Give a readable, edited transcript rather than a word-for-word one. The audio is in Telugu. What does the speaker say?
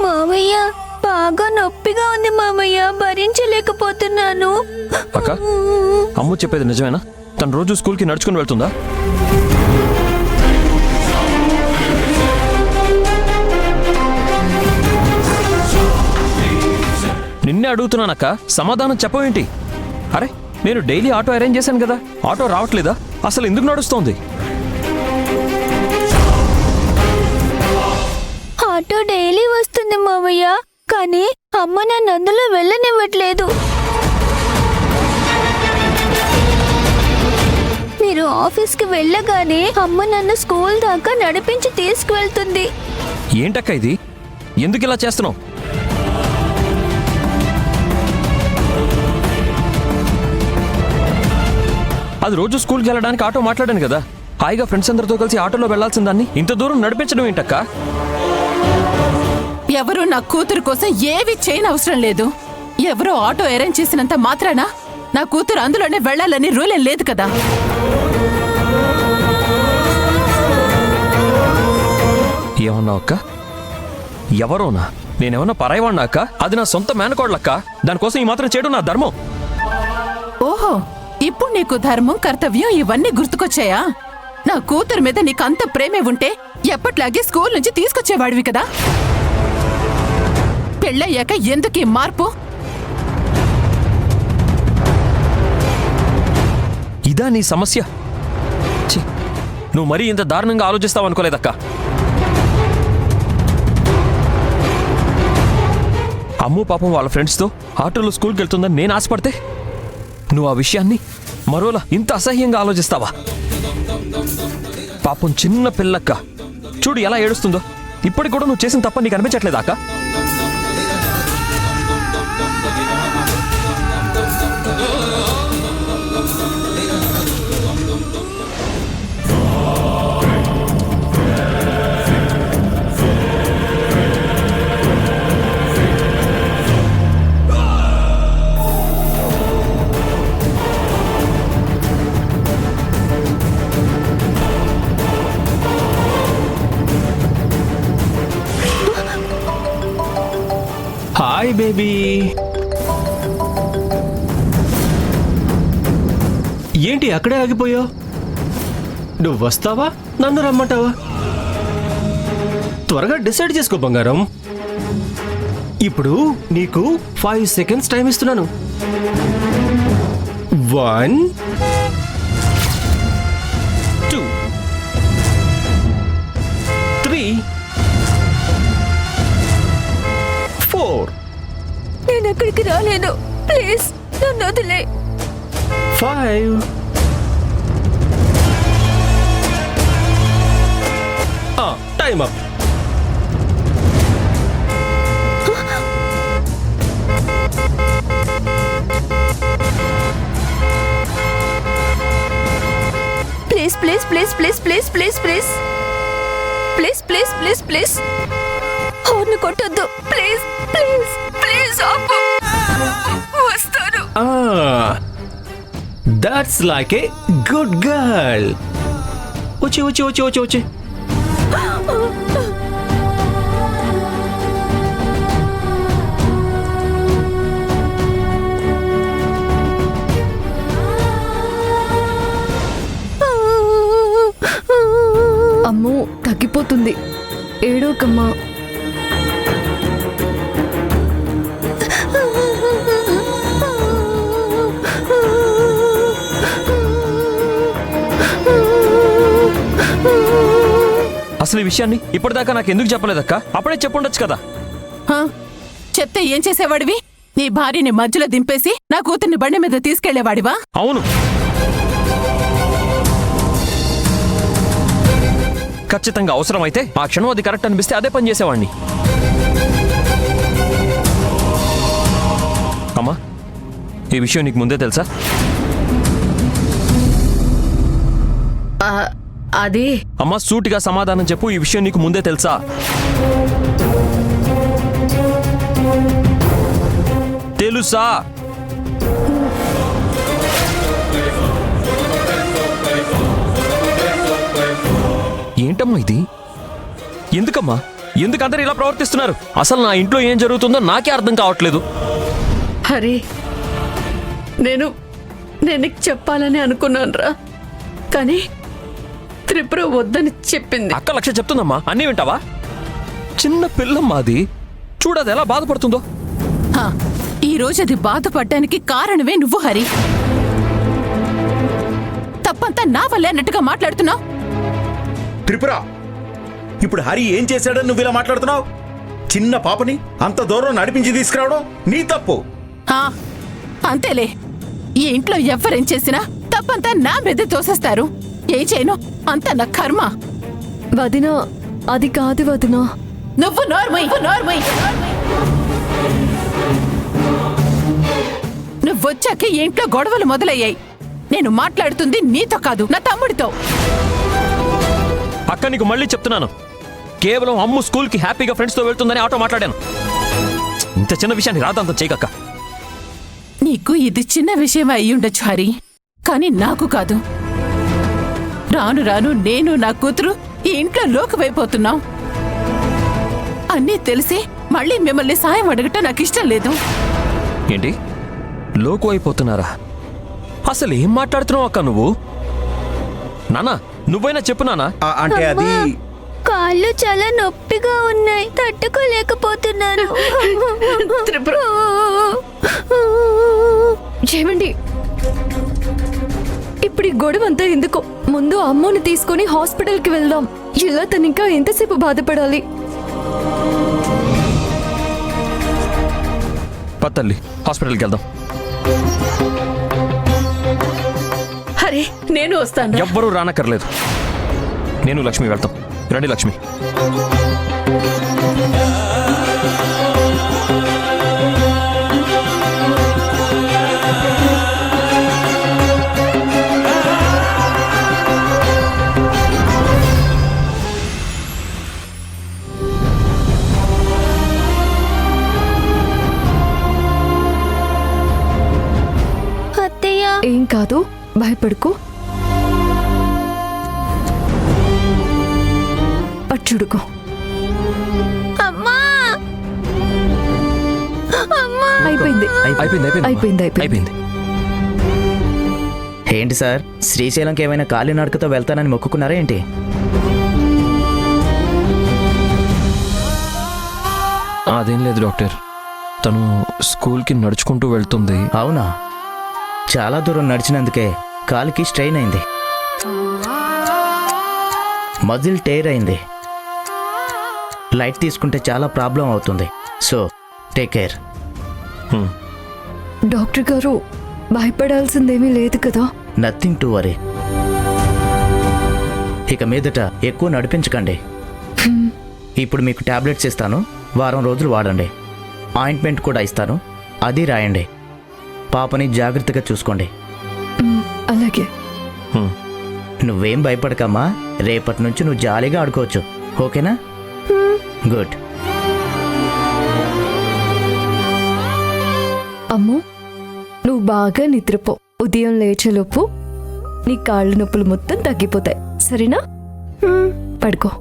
మామయ్య బాగా నొప్పిగా ఉంది మామయ్య, భరించలేకపోతున్నాను. అక్క, అమ్ము చెప్పేది నిజమేనా? తను రోజు స్కూల్కి నడుచుకుని వెళ్తుందా? నిన్నే అడుగుతున్నానక్క, సమాధానం చెప్పవేంటి? అరే, నేను డైలీ ఆటో అరేంజ్ చేశాను కదా, ఆటో రావట్లేదా? అసలు ఎందుకు నడుస్తోంది? ఆటో డైలీ వస్తుంది మామయ్య, కానీ అమ్మ నన్ను అందులో వెళ్ళనివ్వట్లేదు. మీరు ఆఫీస్కి వెళ్ళగానే అమ్మ నన్ను స్కూల్ దాకా నడిపించి తీసుకువెళ్తుంది. ఏంటక్క ఇది? ఎందుకు ఇలా చేస్తున్నావు? అది రోజు స్కూల్కి వెళ్ళడానికి ఆటో మాట్లాడాను కదా, హాయిగా ఫ్రెండ్స్ అందరితో కలిసి ఆటోలో వెళ్లాల్సిన దాన్ని ఇంత దూరం నడిపించడం ఏంటక్క? ఎవరు నా కూతురు కోసం ఏవి చేయనవసరం లేదు. ఎవరో ఆటో అరేంజ్ చేసినంత మాత్రాన నా కూతురు అందులోనే వెళ్లాలని రూల్ ఏం లేదు కదా. ఏమన్నావు అక్క? ఎవరోనా? నేనేమన్నా పరాయివాడినా అక్క? అది నా సొంత మేనకోడలక్క. దానికోసం ఈ మాత్రం చేయడం నా ధర్మం. ఓహో, ఇప్పుడు నీకు ధర్మం, కర్తవ్యం ఇవన్నీ గుర్తుకొచ్చాయా? నా కూతురు మీద నీకు అంత ప్రేమే ఉంటే ఎప్పట్లాగే స్కూల్ నుంచి తీసుకొచ్చేవాడివి కదా. పెళ్ళయ్యాక ఎందుకు ఈ మార్పు? ఇదా నీ సమస్య? ఛీ, నువ్వు మరీ ఇంత దారుణంగా ఆలోచిస్తావు అనుకోలేదక్క. అమ్ము పాపం వాళ్ళ ఫ్రెండ్స్తో ఆటోలో స్కూల్కి వెళ్తుందని నేను ఆశపడితే నువ్వు ఆ విషయాన్ని మరోలా ఇంత అసహ్యంగా ఆలోచిస్తావా? పాపం చిన్న పిల్లక్క, చూడు ఎలా ఏడుస్తుందో. ఇప్పటికి కూడా నువ్వు చేసిన తప్ప నీకు అనిపించట్లేదా అక్క? Hi baby. ఏంటి అక్కడే ఆగిపోయావు? నువ్వు వస్తావా, నన్ను రమ్మంటావా? త్వరగా డిసైడ్ చేసుకో బంగారం. ఇప్పుడు నీకు 5 సెకండ్స్ టైం ఇస్తున్నాను. 1 2 3 4 నేను అక్కడికి రాలేను, ప్లీజ్ నన్ను వదిలే. 5 time up. Please please please please please please please please please please please horn కొట్టొద్దు, ప్లీజ్ ప్లీజ్ ప్లీజ్ ఆపు. వస్తాను. That's like a good girl. వచ్చే వచ్చే వచ్చే వచ్చే వచ్చే. అమ్మో, తగ్గిపోతుంది, ఏడోకమ్మా. అసలు ఈ విషయాన్ని ఇప్పటిదాకా నాకు ఎందుకు చెప్పలేదక్క? అప్పుడే చెప్పుండొచ్చు కదా. చెప్తే ఏం చేసేవాడివి? నీ భార్యని మధ్యలో దింపేసి నా కూతుర్ని బండి మీద తీసుకెళ్లేవాడివా? అవును, ఖచ్చితంగా అవసరమైతే ఆ క్షణం అది కరెక్ట్ అనిపిస్తే అదే పని చేసేవాడిని. అమ్మా, ఈ విషయం నీకు ముందే తెలుసా? అదే అమ్మా, సూటిగా సమాధానం చెప్పు. ఈ విషయం నీకు ముందే తెలుసా? తెలుసా? ఏంటమ్మా ఇది? ఎందుకమ్మా ఎందుకు అందరు ఇలా ప్రవర్తిస్తున్నారు? అసలు నా ఇంట్లో ఏం జరుగుతుందో నాకే అర్థం కావట్లేదు. హరి, నేను నీకు చెప్పాలని అనుకున్నానురా, కానీ త్రిపుర వద్దని చెప్పింది. అక్క లక్ష చెప్తుందమ్మా, అన్నీ వింటావా? చిన్న పిల్లమ్మ అది, చూడదు ఎలా బాధపడుతుందో. హా, ఈ రోజు అది బాధపడ్డానికి కారణమే నువ్వు హరి. తప్పంతా నా వల్లే అన్నట్టుగా మాట్లాడుతున్నావు. త్రిపుర, ఇప్పుడు హరి ఏం చేశాడని నువ్వు ఇలా మాట్లాడుతున్నావు? చిన్న పాపని అంత దూరం నడిపించి తీసుకురావడం నీ తప్పు. హా, అంతేలే. ఈ ఇంట్లో ఎవ్వరేం చేసినా తప్పంతా నా మీద తోసేస్తారు. ఏం చేయను, అంతా నా కర్మ. వదినా, అది కాదు వదినా. నువ్వు నోర్మై. నువ్వొచ్చాక ఈ ఇంట్లో గొడవలు మొదలయ్యాయి. నేను మాట్లాడుతుంది నీతో కాదు, నా తమ్ముడితో. అక్క నీకు మళ్ళీ చెప్తున్నాను, కేవలం అమ్ము స్కూల్కి హ్యాపీగా ఫ్రెండ్స్తో వెళ్తుందని ఆటో మాట్లాడాను. ఇంత చిన్న విషయాన్ని రాదంతం చేయకక్క. నీకు ఇది చిన్న విషయం అయ్యుండొచ్చు హరి, కానీ నాకు కాదు. రాను రాను నేను నా కూతురు ఈ ఇంట్లో లోకువైపోతున్నాం. అన్నీ తెలిసి మళ్ళీ మిమ్మల్ని సాయం అడగటం నాకు ఇష్టం లేదు. ఏంటి లోకు అయిపోతున్నారా? అసలు ఏం మాట్లాడుతున్నావు అక్క నువ్వు? నానా, నువ్వైనా చెప్పు నానా. అంటే అది కాళ్ళు చాలా నొప్పిగా ఉన్నాయి, తట్టుకోలేకపోతున్నాను. త్రిపుర, ఏమండి, ఇప్పుడు ఈ గొడవ అంతా ఎందుకో? ముందు అమ్మని తీసుకుని హాస్పిటల్కి వెళ్దాం. ఇలా తను ఇంకా ఎంతసేపు బాధపడాలి? పత్తల్లి, హాస్పిటల్కి వెళ్దాం. హరి, నేను వస్తాను. ఎవ్వరూ రానక్కర్లేదు, నేను లక్ష్మి వెళ్తాం. రండి లక్ష్మి. అత్తయ్య, ఏం కాదు, భయపడుకో. అచ్చుడుకో. అమ్మా, అమ్మా. అయిపోయింది. అయిపోయింది. ఏంటి సార్, శ్రీశైలంకి ఏమైనా కాలినడకతో వెళ్తానని మొక్కుకున్నారా ఏంటి? అదేం లేదు డాక్టర్, తను స్కూల్కి నడుచుకుంటూ వెళ్తుంది. అవునా? చాలా దూరం నడిచినందుకే కాలికి స్ట్రెయిన్ అయింది, మజిల్ టేర్ అయింది. లైట్ తీసుకుంటే చాలా ప్రాబ్లం అవుతుంది. So take care. డాక్టర్ గారు, భయపడాల్సిందేమీ లేదు కదా? Nothing to worry. ఇక మీదట ఎక్కువ నడిపించకండి. ఇప్పుడు మీకు టాబ్లెట్స్ ఇస్తాను, వారం రోజులు వాడండి. ఆయింట్మెంట్ కూడా ఇస్తాను, అది రాయండి. పాపని జాగ్రత్తగా చూసుకోండి. అలాగే. నువ్వేం భయపడకమ్మా, రేపటి నుంచి నువ్వు జాలీగా ఆడుకోవచ్చు. ఓకేనా? గుడ్. అమ్ము, నువ్వు బాగా నిద్రపో. ఉదయం లేచేలోపు నీ కాళ్ళ నొప్పులు మొత్తం తగ్గిపోతాయి. సరేనా? పడుకో.